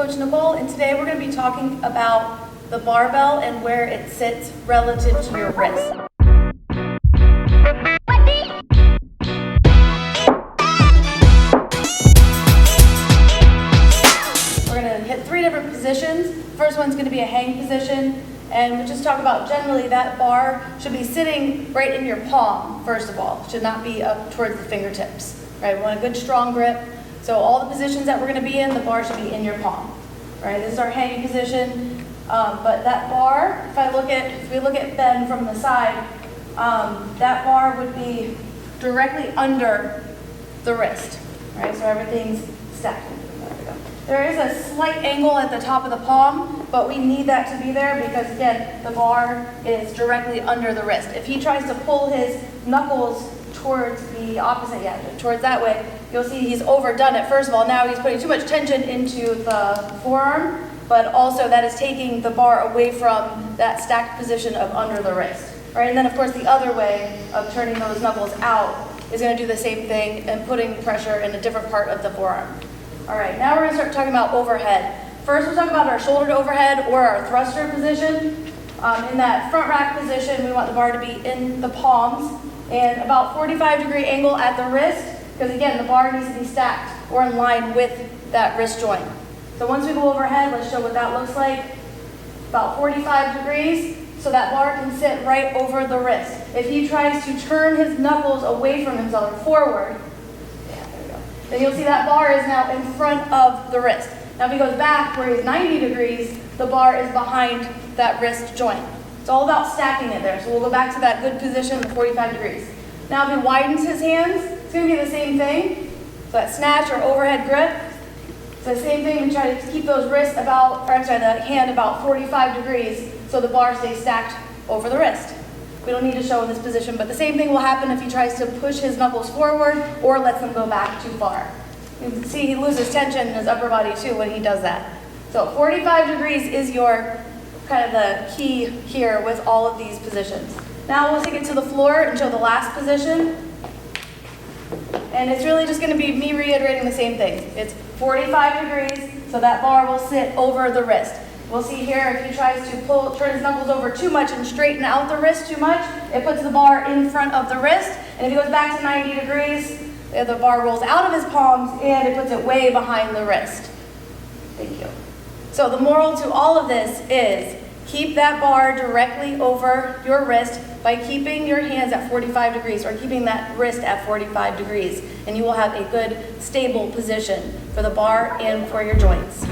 Coach Nicole, and today we're going to be talking about the barbell and where it sits relative to your wrist. We're going to hit 3 different positions. First one's going to be a hang position, and we'll just talk about generally that bar should be sitting right in your palm, first of all. It should not be up towards the fingertips, right? We want a good strong grip. So all the positions that we're going to be in, the bar should be in your palm, right? This is our hanging position, but that bar, if we look at Ben from the side, that bar would be directly under the wrist, right? So everything's stacked. There is a slight angle at the top of the palm, but we need that to be there because, again, the bar is directly under the wrist. If he tries to pull his knuckles towards the opposite, towards that way, you'll see he's overdone it. First of all, now he's putting too much tension into the forearm, but also that is taking the bar away from that stacked position of under the wrist, right? And then, of course, the other way of turning those knuckles out is going to do the same thing and putting pressure in a different part of the forearm. All right, now we're going to start talking about overhead. First, we'll talk about our shoulder to overhead or our thruster position. In that front rack position, we want the bar to be in the palms and about 45-degree angle at the wrist, because again, the bar needs to be stacked or in line with that wrist joint. So once we go overhead, let's show what that looks like. About 45 degrees, so that bar can sit right over the wrist. If he tries to turn his knuckles away from himself or forward, then you'll see that bar is now in front of the wrist. Now if he goes back where he's 90 degrees, the bar is behind that wrist joint. It's all about stacking it there. So we'll go back to that good position, the 45 degrees. Now if he widens his hands, it's going to be the same thing. So that snatch or overhead grip. It's the same thing. We try to keep those wrists the hand about 45 degrees so the bar stays stacked over the wrist. We don't need to show in this position, but the same thing will happen if he tries to push his knuckles forward or lets them go back too far. You can see he loses tension in his upper body too when he does that. So 45 degrees is your kind of the key here with all of these positions. Now we'll take it to the floor and show the last position. And it's really just going to be me reiterating the same thing. It's 45 degrees, so that bar will sit over the wrist. We'll see here if he tries to turn his knuckles over too much and straighten out the wrist too much, it puts the bar in front of the wrist. And if he goes back to 90 degrees, the bar rolls out of his palms and it puts it way behind the wrist. Thank you. So the moral to all of this is keep that bar directly over your wrist by keeping your hands at 45 degrees or keeping that wrist at 45 degrees, and you will have a good, stable position for the bar and for your joints.